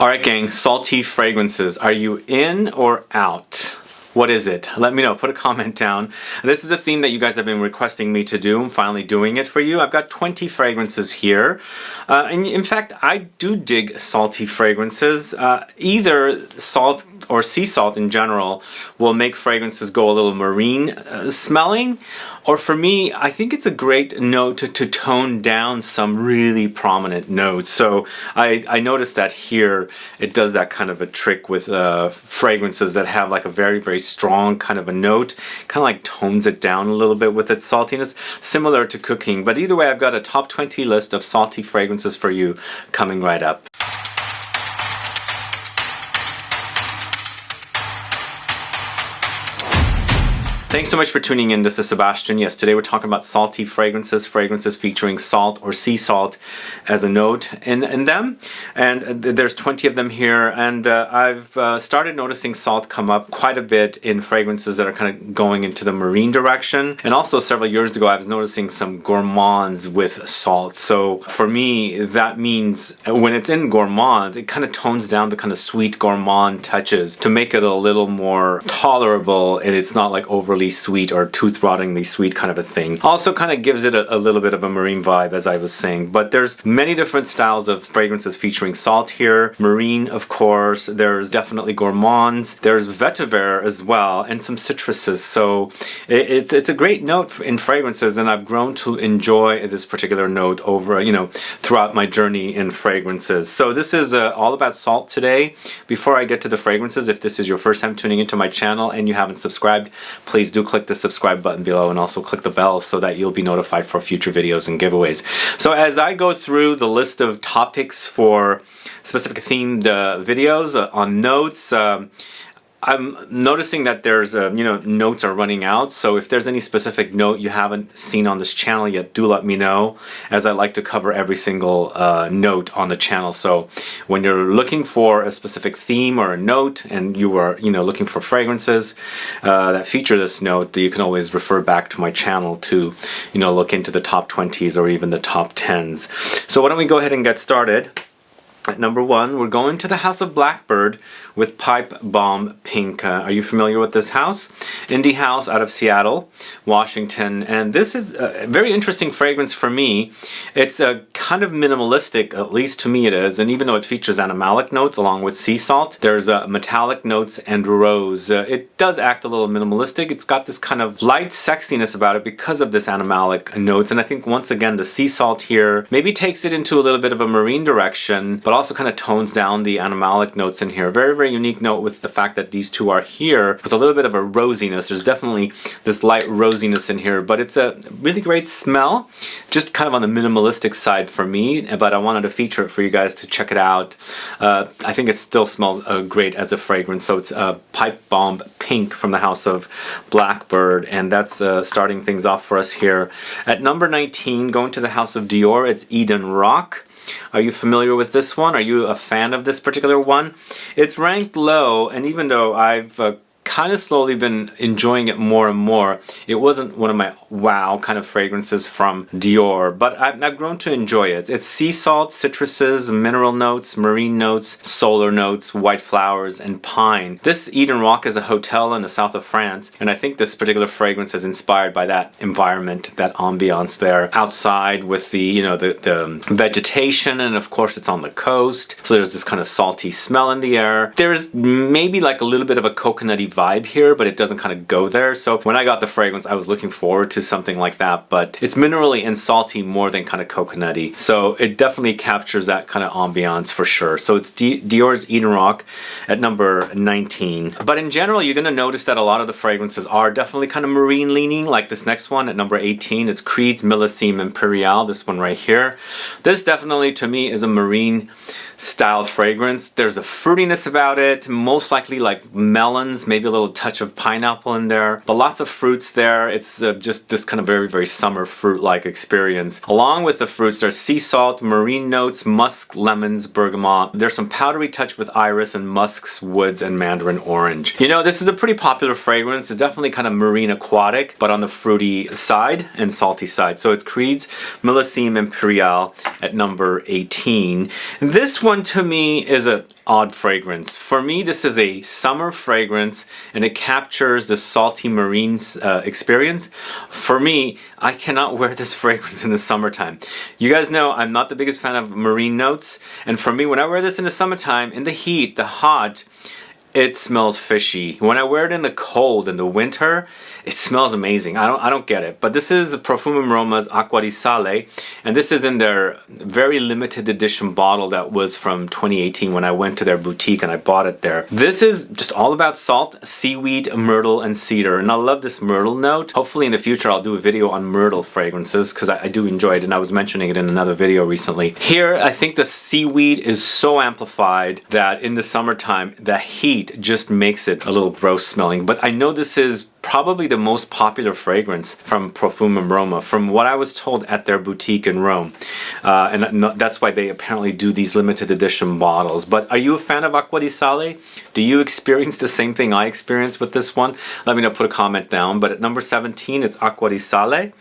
Alright gang, salty fragrances. Are you in or out? What is it? Let me know. Put a comment down. This is a theme that you guys have been requesting me to do. I'm finally doing it for you. I've got 20 fragrances here. And in fact, I do dig salty fragrances. Either salt or sea salt in general will make fragrances go a little marine smelling. Or for me, I think it's a great note to tone down some really prominent notes. So I noticed that here it does that kind of a trick with fragrances that have like a very, very strong kind of a note. Kind of like tones it down a little bit with its saltiness, similar to cooking. But either way, I've got a top 20 list of salty fragrances for you coming right up. Thanks so much for tuning in. This is Sebastian. Yes, today we're talking about salty fragrances, fragrances featuring salt or sea salt as a note in them. And there's 20 of them here. And I've started noticing salt come up quite a bit in fragrances that are kind of going into the marine direction. And also several years ago, I was noticing some gourmands with salt. So for me, that means when it's in gourmands, it kind of tones down the kind of sweet gourmand touches to make it a little more tolerable, and it's not like overly sweet or tooth-rottingly sweet kind of a thing. Also kind of gives it a little bit of a marine vibe, as I was saying. But there's many different styles of fragrances featuring salt here. Marine, of course. There's definitely gourmands. There's vetiver as well, and some citruses. So it's a great note in fragrances, and I've grown to enjoy this particular note over, throughout my journey in fragrances. So this is all about salt today. Before I get to the fragrances, if this is your first time tuning into my channel and you haven't subscribed, please do click the subscribe button below and also click the bell so that you'll be notified for future videos and giveaways. So as I go through the list of topics for specific themed videos on notes, I'm noticing that there's, notes are running out. So if there's any specific note you haven't seen on this channel yet, do let me know, as I like to cover every single note on the channel. So when you're looking for a specific theme or a note, and you are, looking for fragrances that feature this note, you can always refer back to my channel to, look into the top 20s or even the top 10s. So why don't we go ahead and get started. At number 1, we're going to the House of Blackbird with Pipe Bomb Pink. Are you familiar with this house? Indie house out of Seattle, Washington. And this is a very interesting fragrance for me. It's a kind of minimalistic, at least to me it is. And even though it features animalic notes along with sea salt, there's metallic notes and rose. It does act a little minimalistic. It's got this kind of light sexiness about it because of this animalic notes. And I think once again, the sea salt here maybe takes it into a little bit of a marine direction, but also kind of tones down the animalic notes in here. Very, very unique note with the fact that these two are here with a little bit of a rosiness. There's definitely this light rosiness in here, but it's a really great smell, just kind of on the minimalistic side for me, but I wanted to feature it for you guys to check it out. I think it still smells great as a fragrance. So it's Pipe Bomb Pink from the House of Blackbird, and that's starting things off for us here. At number 19, going to the House of DIOR, it's Eden Rock. Are you familiar with this one? Are you a fan of this particular one? It's ranked low, and even though I've kind of slowly been enjoying it more and more, it wasn't one of my wow kind of fragrances from DIOR, but I've grown to enjoy it. It's sea salt, citruses, mineral notes, marine notes, solar notes, white flowers, and pine. This Eden Rock is a hotel in the south of France, and I think this particular fragrance is inspired by that environment, that ambiance there outside with the, the vegetation, and of course it's on the coast, so there's this kind of salty smell in the air. There's maybe like a little bit of a coconutty vibe here, but it doesn't kind of go there. So when I got the fragrance, I was looking forward to something like that, but it's minerally and salty more than kind of coconutty. So it definitely captures that kind of ambiance for sure. So it's DIOR's Eden Rock at number 19. But in general, you're going to notice that a lot of the fragrances are definitely kind of marine leaning, like this next one at number 18. It's Creed's MILLESIME IMPERIAL, this one right here. This definitely to me is a marine style fragrance. There's a fruitiness about it, most likely like melons, maybe a little touch of pineapple in there, but lots of fruits there. It's just this kind of very, very summer fruit-like experience. Along with the fruits, there's sea salt, marine notes, musk, lemons, bergamot. There's some powdery touch with iris and musks, woods, and mandarin orange. This is a pretty popular fragrance. It's definitely kind of marine aquatic, but on the fruity side and salty side. So it's Creed's MILLESIME IMPERIAL at number 18. This one one to me is an odd fragrance. For me, this is a summer fragrance and it captures the salty marine experience. For me, I cannot wear this fragrance in the summertime. You guys know I'm not the biggest fan of marine notes, and for me, when I wear this in the summertime, in the heat, the hot, it smells fishy. When I wear it in the cold, in the winter, it smells amazing. I don't get it. But this is Profumum Roma's Acqua di Sale, and this is in their very limited edition bottle that was from 2018 when I went to their boutique and I bought it there. This is just all about salt, seaweed, myrtle, and cedar. And I love this myrtle note. Hopefully in the future I'll do a video on myrtle fragrances because I do enjoy it, and I was mentioning it in another video recently. Here, I think the seaweed is so amplified that in the summertime, the heat just makes it a little gross smelling. But I know this is probably the most popular fragrance from Profumum Roma, from what I was told at their boutique in Rome. And that's why they apparently do these limited edition bottles. But are you a fan of Acqua di Sale? Do you experience the same thing I experienced with this one? Let me know, put a comment down. But at number 17, it's Acqua di Sale.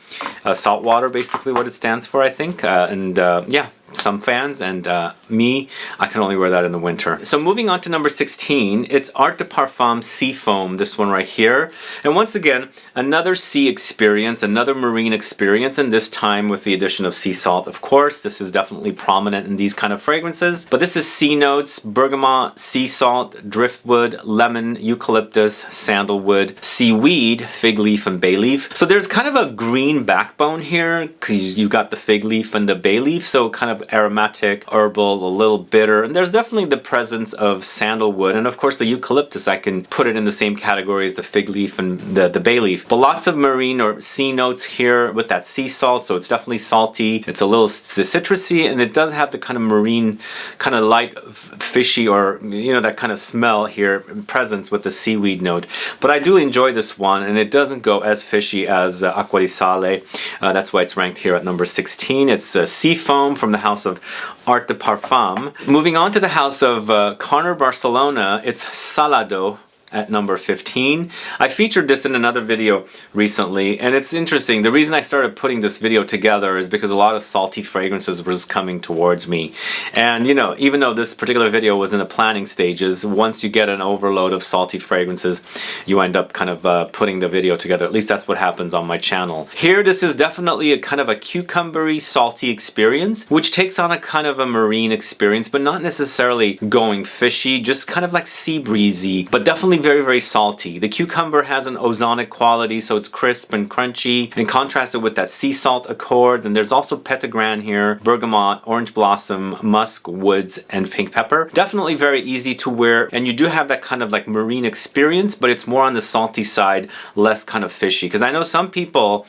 Salt water, basically what it stands for, I think. Yeah. Some fans, and me, I can only wear that in the winter. So moving on to number 16, it's Art de Parfum Sea Foam, this one right here. And once again, another sea experience, another marine experience, and this time with the addition of sea salt, of course. This is definitely prominent in these kind of fragrances. But this is sea notes, bergamot, sea salt, driftwood, lemon, eucalyptus, sandalwood, seaweed, fig leaf, and bay leaf. So there's kind of a green backbone here, because you got the fig leaf and the bay leaf, so kind of aromatic, herbal, a little bitter, and there's definitely the presence of sandalwood, and of course the eucalyptus, I can put it in the same category as the fig leaf and the bay leaf. But lots of marine or sea notes here with that sea salt, so it's definitely salty, it's a little citrusy, and it does have the kind of marine, kind of light fishy, or you know, that kind of smell here, presence with the seaweed note. But I do enjoy this one, and it doesn't go as fishy as Acqua di Sale. That's why it's ranked here at number 16. It's Sea Foam from the house of Art de Parfum. Moving on to the house of CARNER Barcelona, it's Salado at number 15. I featured this in another video recently, and it's interesting. The reason I started putting this video together is because a lot of salty fragrances was coming towards me. And you know, even though this particular video was in the planning stages, once you get an overload of salty fragrances, you end up kind of putting the video together. At least that's what happens on my channel. Here, this is definitely a kind of a cucumbery, salty experience, which takes on a kind of a marine experience, but not necessarily going fishy, just kind of like sea breezy, but definitely very, very salty. The cucumber has an ozonic quality, so it's crisp and crunchy, and contrasted with that sea salt accord. And there's also Petitgrain here, bergamot, orange blossom, musk, woods, and pink pepper. Definitely very easy to wear, and you do have that kind of like marine experience, but it's more on the salty side, less kind of fishy. Because I know some people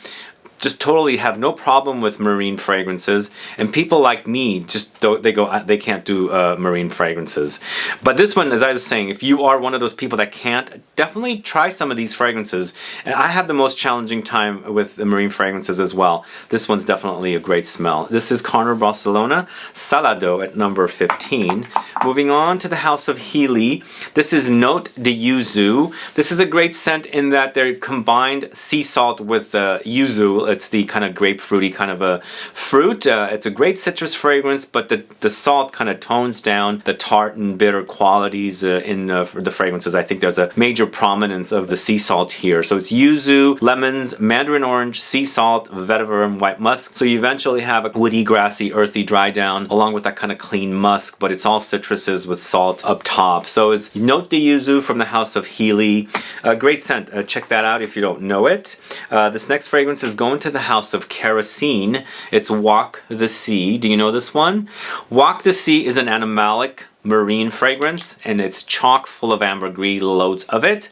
just totally have no problem with marine fragrances, and people like me just they can't do marine fragrances. But this one, as I was saying, if you are one of those people that can't, definitely try some of these fragrances. And I have the most challenging time with the marine fragrances as well. This one's definitely a great smell. This is CARNER Barcelona Salado at number 15. Moving on to the house of HEELEY, this is Note de Yuzu. This is a great scent in that they've combined sea salt with yuzu. It's the kind of grapefruity kind of a fruit. It's a great citrus fragrance, but the salt kind of tones down the tart and bitter qualities in the fragrances. I think there's a major prominence of the sea salt here. So it's yuzu, lemons, mandarin orange, sea salt, vetiver, and white musk. So you eventually have a woody, grassy, earthy dry down, along with that kind of clean musk, but it's all citruses with salt up top. So it's Note de Yuzu from the house of HEELEY. A great scent. Check that out if you don't know it. This next fragrance is going to the house of KEROSENE. It's Walk the Sea. Do you know this one? Walk the Sea is an Animalic marine fragrance, and it's chock full of ambergris, loads of it,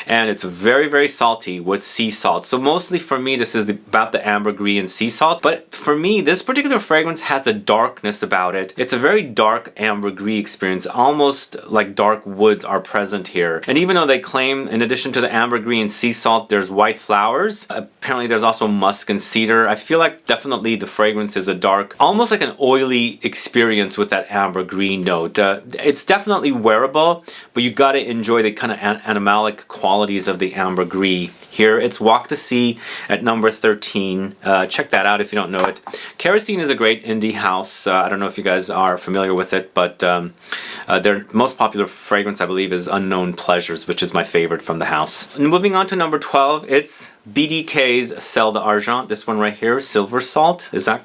and it's very, very salty with sea salt. So mostly for me, this is about the ambergris and sea salt, but for me, this particular fragrance has a darkness about it. It's a very dark ambergris experience, almost like dark woods are present here. And even though they claim, in addition to the ambergris and sea salt, there's white flowers, apparently there's also musk and cedar. I feel like definitely the fragrance is a dark, almost like an oily experience with that ambergris note. it's definitely wearable, but you got to enjoy the kind of animalic qualities of the Ambergris. Here it's Walk the Sea at number 13. Check that out if you don't know it. KEROSENE is a great indie house. I don't know if you guys are familiar with it, but their most popular fragrance, I believe, is Unknown Pleasures, which is my favorite from the house. And moving on to number 12, it's BDK's Sel d'Argent. This one right here, Silver Salt. Is that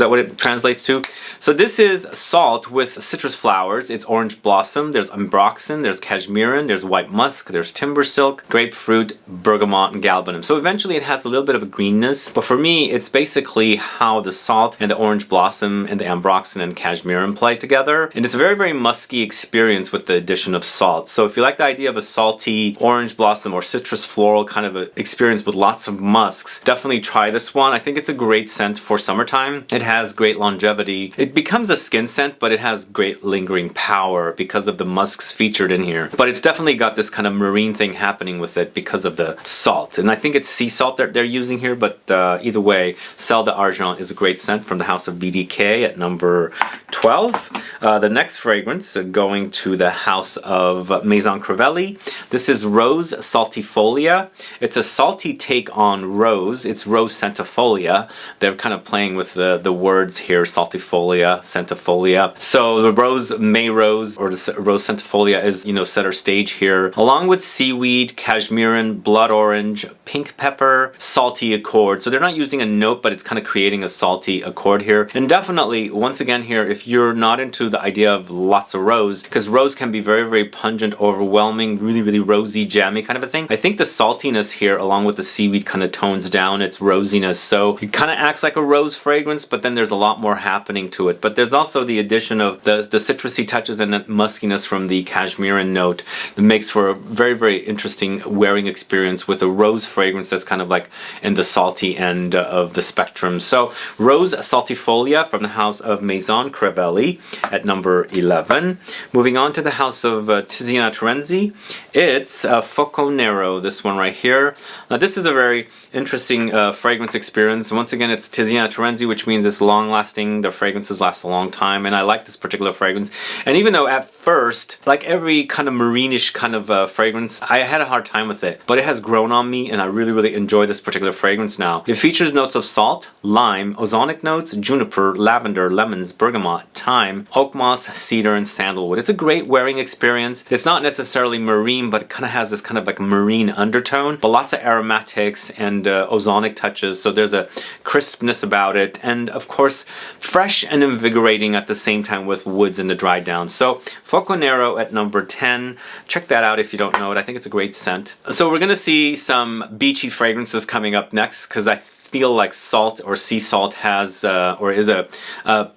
what it translates to? So this is salt with citrus flowers. It's orange blossom, there's ambroxan, there's cashmeran, there's white musk, there's timber silk, grapefruit, bergamot, and galbanum. So eventually it has a little bit of a greenness, but for me it's basically how the salt and the orange blossom and the ambroxan and cashmeran play together. And it's a very, very musky experience with the addition of salt. So if you like the idea of a salty orange blossom or citrus floral kind of a experience with lots of musks, definitely try this one. I think it's a great scent for summertime. It has great longevity. It becomes a skin scent, but it has great lingering power because of the musks featured in here. But it's definitely got this kind of marine thing happening with it because of the salt. And I think it's sea salt that they're using here, but either way, Sel d'Argent is a great scent from the house of BDK at number 12. The next fragrance going to the house of Maison Crivelli. This is Rose Saltifolia. It's a salty take on rose. It's Rose Centifolia. They're kind of playing with the words here, Saltifolia, Centifolia. So the rose, May Rose, or the Rose Centifolia is, you know, center stage here, along with Seaweed, Cashmeran, Blood Orange, Pink Pepper, Salty Accord. So they're not using a note, but it's kind of creating a salty accord here. And definitely, once again here, if you're not into the idea of lots of rose, because rose can be very, very pungent, overwhelming, really, really rosy, jammy kind of a thing. I think the saltiness here, along with the seaweed, kind of tones down its rosiness. So it kind of acts like a rose fragrance, but then there's a lot more happening to it. But there's also the addition of the citrusy touches and the muskiness from the cashmeran note that makes for a very, very interesting wearing experience with a rose fragrance that's kind of like in the salty end of the spectrum. So Rose Saltifolia from the house of Maison Crivelli at number 11. Moving on to the house of Tiziana Terenzi, it's Fuoco Nero, this one right here. Now this is a very interesting fragrance experience. Once again, it's Tiziana Terenzi, which means it's long lasting. Their fragrances last a long time, and I like this particular fragrance. And even though at first, like every kind of marine-ish kind of fragrance, I had a hard time with it, but it has grown on me, and I really, really enjoy this particular fragrance now. It features notes of salt, lime, ozonic notes, juniper, lavender, lemons, bergamot, thyme, oak moss, cedar, and sandalwood. It's a great wearing experience. It's not necessarily marine, but it kind of has this kind of like marine undertone, but lots of aromatics and ozonic touches, so there's a crispness about it, and of course fresh and invigorating at the same time with woods in the dry down. So Fuoco Nero at number 10. Check that out if you don't know it. I think it's a great scent. So we're gonna see some beachy fragrances coming up next, because I feel like salt or sea salt has or is a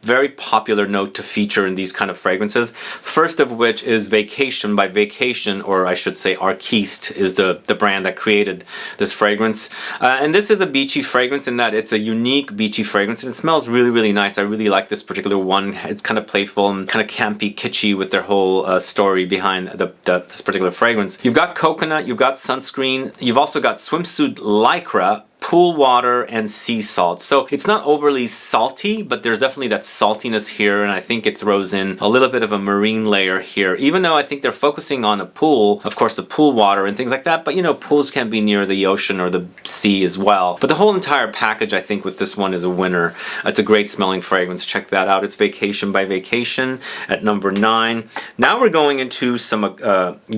very popular note to feature in these kind of fragrances. First of which is Vacation by Vacation, or I should say Arquiste is the brand that created this fragrance. And this is a beachy fragrance in that it's a unique beachy fragrance, and it smells really, really nice. I really like this particular one. It's kind of playful and kind of campy, kitschy with their whole story behind this particular fragrance. You've got coconut, you've got sunscreen, you've also got swimsuit lycra, pool water, and sea salt. So it's not overly salty, but there's definitely that saltiness here, and I think it throws in a little bit of a marine layer here, even though I think they're focusing on a pool, of course the pool water and things like that, but you know, pools can be near the ocean or the sea as well. But the whole entire package, I think, with this one is a winner. It's a great smelling fragrance. Check that out. It's Vacation by Vacation at number 9. Now we're going into some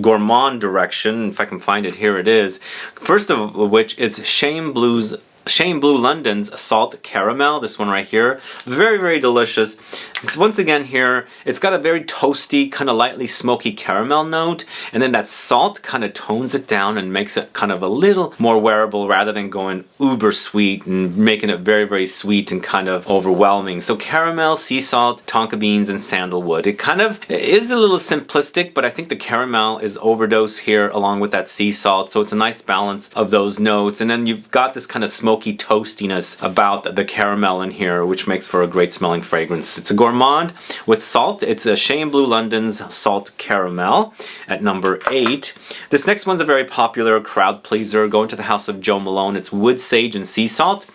gourmand direction. If I can find it, here it is. First of which is Shane Blue London's Salt Caramel, this one right here. Very, very delicious. It's once again here, it's got a very toasty, kind of lightly smoky caramel note, and then that salt kind of tones it down and makes it kind of a little more wearable rather than going uber sweet and making it very, very sweet and kind of overwhelming. So caramel, sea salt, tonka beans, and sandalwood. It kind of is a little simplistic, but I think the caramel is overdose here along with that sea salt, so it's a nice balance of those notes. And then you've got this kind of smoky toastiness about the caramel in here, which makes for a great smelling fragrance. It's a gourmand with salt. It's a Shane Blue London's Salt Caramel at number 8. This next one's a very popular crowd pleaser, going to the house of Joe Malone. It's Wood Sage and Sea Salt.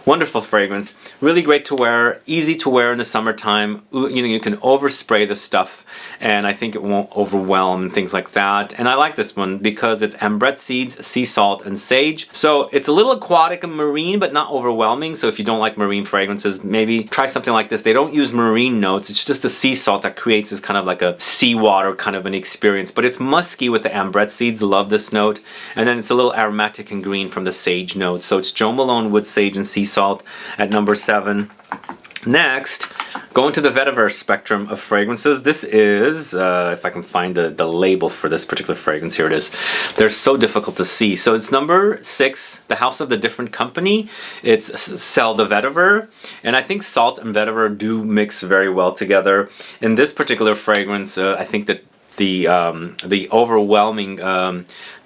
Wonderful fragrance, really great to wear, easy to wear in the summertime. You know, you can overspray the stuff and I think it won't overwhelm and things like that. And I like this one because it's ambrette seeds, sea salt, and sage. So it's a little aquatic and marine, but not overwhelming. So if you don't like marine fragrances, maybe try something like this. They don't use marine notes. It's just the sea salt that creates this kind of like a seawater kind of an experience. But it's musky with the ambrette seeds. Love this note. And then it's a little aromatic and green from the sage note. So it's Jo Malone Wood Sage and Sea Salt at number 7. Next, going to the Vetiver spectrum of fragrances. This is, if I can find the label for this particular fragrance, here it is. They're so difficult to see. So it's number 6, the House of the Different Company. It's Sell the Vetiver. And I think salt and vetiver do mix very well together. In this particular fragrance, I think that the overwhelming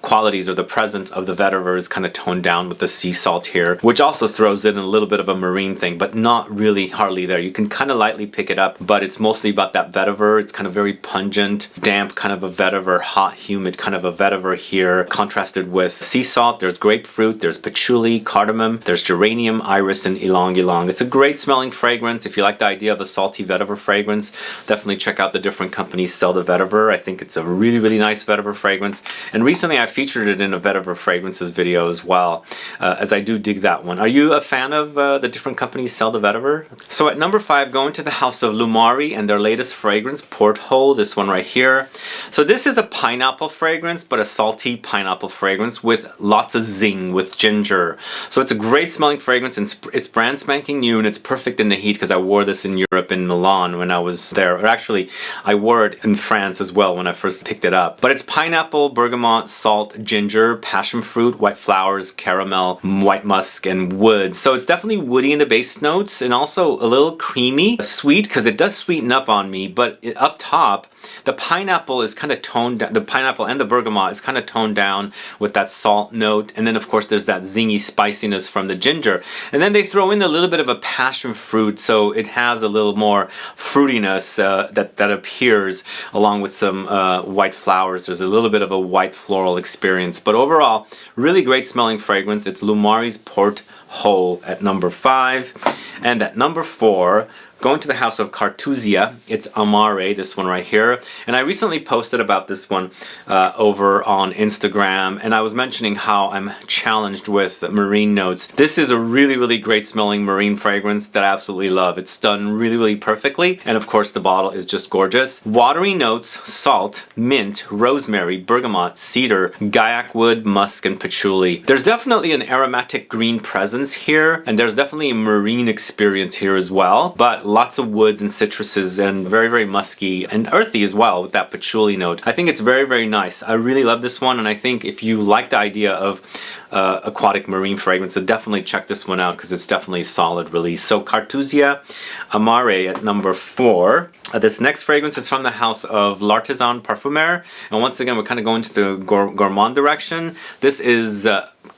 qualities or the presence of the vetiver is kind of toned down with the sea salt here, which also throws in a little bit of a marine thing, but not really hardly there. You can kind of lightly pick it up, but it's mostly about that vetiver. It's kind of very pungent, damp kind of a vetiver, hot, humid kind of a vetiver here, contrasted with sea salt. There's grapefruit, there's patchouli, cardamom, there's geranium, iris, and ylang ylang. It's a great smelling fragrance. If you like the idea of a salty vetiver fragrance, definitely check out the different companies sell the vetiver. I think it's a really, really nice vetiver fragrance. And recently I featured it in a vetiver fragrances video as well, as I do dig that one. Are you a fan of the different companies sell the vetiver? So at number 5, going to the House of Lumari and their latest fragrance, Porthole, this one right here. So this is a pineapple fragrance, but a salty pineapple fragrance with lots of zing, with ginger. So it's a great smelling fragrance, and it's brand spanking new, and it's perfect in the heat because I wore this in Europe, in Milan, when I was there. Or actually, I wore it in France as well when I first picked it up. But it's pineapple, bergamot, salt, ginger, passion fruit, white flowers, caramel, white musk, and wood. So it's definitely woody in the base notes, and also a little creamy, sweet, because it does sweeten up on me, but up top, the pineapple is kind of toned down. The pineapple and the bergamot is kind of toned down with that salt note, and then of course there's that zingy spiciness from the ginger. And then they throw in a little bit of a passion fruit, so it has a little more fruitiness that appears along with some white flowers. There's a little bit of a white floral experience, but overall, really great smelling fragrance. It's Lumari's Porthole at number 5, and at number 4. Going to the House of Cartusia, it's Amare, this one right here. And I recently posted about this one over on Instagram, and I was mentioning how I'm challenged with marine notes. This is a really, really great smelling marine fragrance that I absolutely love. It's done really, really perfectly, and of course the bottle is just gorgeous. Watery notes, salt, mint, rosemary, bergamot, cedar, gaiac wood, musk, and patchouli. There's definitely an aromatic green presence here, and there's definitely a marine experience here as well, but lots of woods and citruses, and very, very musky and earthy as well with that patchouli note. I think it's very, very nice. I really love this one, and I think if you like the idea of aquatic marine fragrance, then definitely check this one out because it's definitely a solid release. So Cartusia Amare at number 4. This next fragrance is from the House of L'Artisan Parfumeur, and once again we're kind of going to the gourmand direction. This is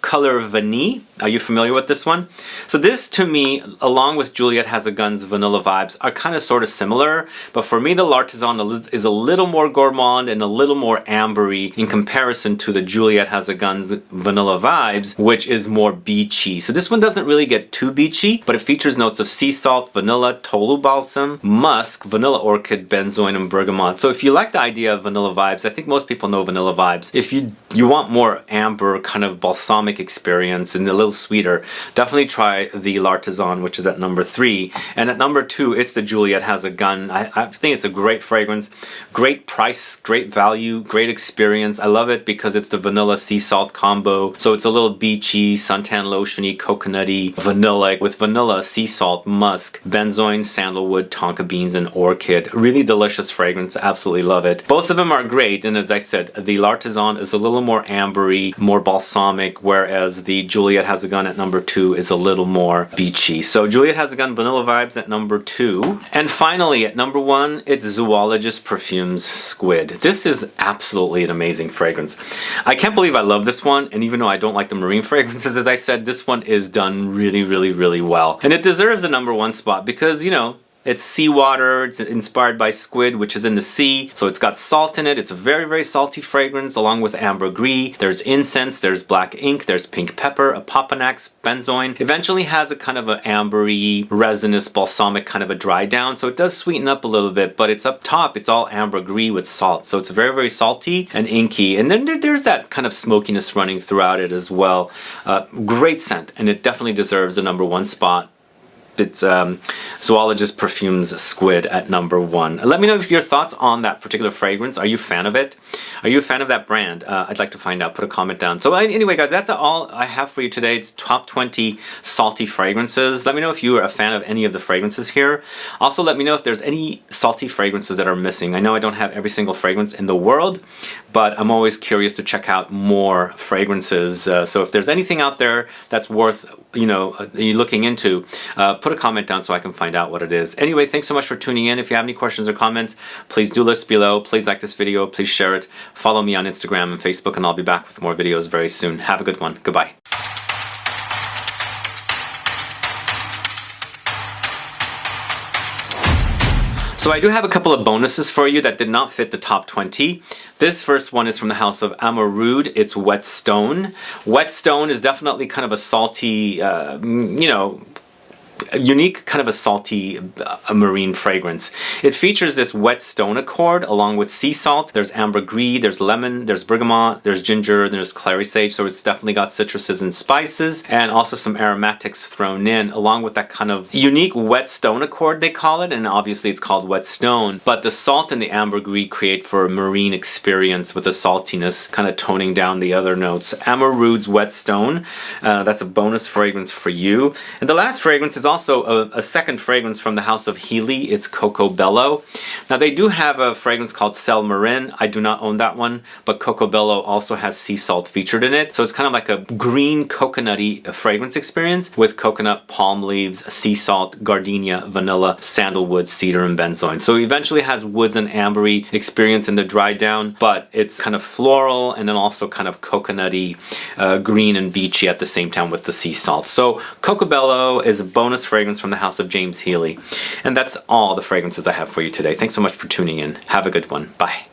Color Vanille. Are you familiar with this one? So this, to me, along with Juliette Has a Gun's vanilla vibes, are kind of sort of similar, but for me the L'Artisan is a little more gourmand and a little more ambery in comparison to the Juliette Has a Gun's vanilla vibes, which is more beachy. So this one doesn't really get too beachy, but it features notes of sea salt, vanilla, tolu balsam, musk, vanilla orchid, benzoin, and bergamot. So if you like the idea of vanilla vibes, I think most people know vanilla vibes. If you want more amber kind of balsamic experience and a little sweeter, definitely try the L'Artisan, which is at number 3. And at number 2, it's the Juliette Has a Gun. I think it's a great fragrance, great price, great value, great experience. I love it because it's the vanilla sea salt combo. So it's a little beachy, suntan lotiony, coconutty, vanilla with vanilla, sea salt, musk, benzoin, sandalwood, tonka beans, and orchid. Really delicious fragrance. Absolutely love it. Both of them are great, and as I said, the L'Artisan is a little more ambery, more balsamic, whereas the Juliette Has a Gun at number 2 is a little more beachy. So Juliette Has a Gun vanilla vibes at number 2. And finally at number 1, it's Zoologist Perfumes Squid. This is absolutely an amazing fragrance. I can't believe I love this one, and even though I don't like the marine fragrances, as I said, this one is done really, really, really well. And it deserves a number 1 spot because, you know, It's seawater. It's inspired by squid, which is in the sea. So it's got salt in it. It's a very, very salty fragrance along with ambergris. There's incense, there's black ink, there's pink pepper, a papanax, benzoin. Eventually has a kind of an ambery, resinous, balsamic kind of a dry down. So it does sweeten up a little bit, but it's up top. It's all ambergris with salt. So it's very, very salty and inky. And then there's that kind of smokiness running throughout it as well. Great scent, and it definitely deserves the #1 spot. It's Zoologist Perfumes Squid at #1. Let me know your thoughts on that particular fragrance. Are you a fan of it? Are you a fan of that brand? I'd like to find out. Put a comment down. So anyway, guys, that's all I have for you today. It's top 20 salty fragrances. Let me know if you are a fan of any of the fragrances here. Also, let me know if there's any salty fragrances that are missing. I know I don't have every single fragrance in the world, but I'm always curious to check out more fragrances. So if there's anything out there that's worth you looking into, put a comment down so I can find out what it is. Anyway, thanks so much for tuning in. If you have any questions or comments, please do list below. Please like this video. Please share it. Follow me on Instagram and Facebook, and I'll be back with more videos very soon. Have a good one. Goodbye. So I do have a couple of bonuses for you that did not fit the top 20. This first one is from the house of Amarud. It's Wet Stone. Wet Stone is definitely kind of a salty, unique kind of a salty marine fragrance. It features this wet stone accord along with sea salt. There's ambergris, there's lemon, there's bergamot, there's ginger, there's clary sage. So it's definitely got citruses and spices, and also some aromatics thrown in along with that kind of unique wet stone accord, they call it. And obviously it's called wet stone, but the salt and the ambergris create for a marine experience with the saltiness kind of toning down the other notes. Amarud's Wet Stone. That's a bonus fragrance for you. And the last fragrance is also a second fragrance from the house of HEELEY. It's Coco Bello. Now they do have a fragrance called Cell Marin. I do not own that one, but Coco Bello also has sea salt featured in it. So it's kind of like a green coconutty fragrance experience with coconut, palm leaves, sea salt, gardenia, vanilla, sandalwood, cedar, and benzoin. So eventually has woods and ambery experience in the dry down, but it's kind of floral and then also kind of coconutty, green and beachy at the same time with the sea salt. So Coco Bello is a bonus fragrance from the house of James HEELEY. And that's all the fragrances I have for you today. Thanks so much for tuning in. Have a good one. Bye.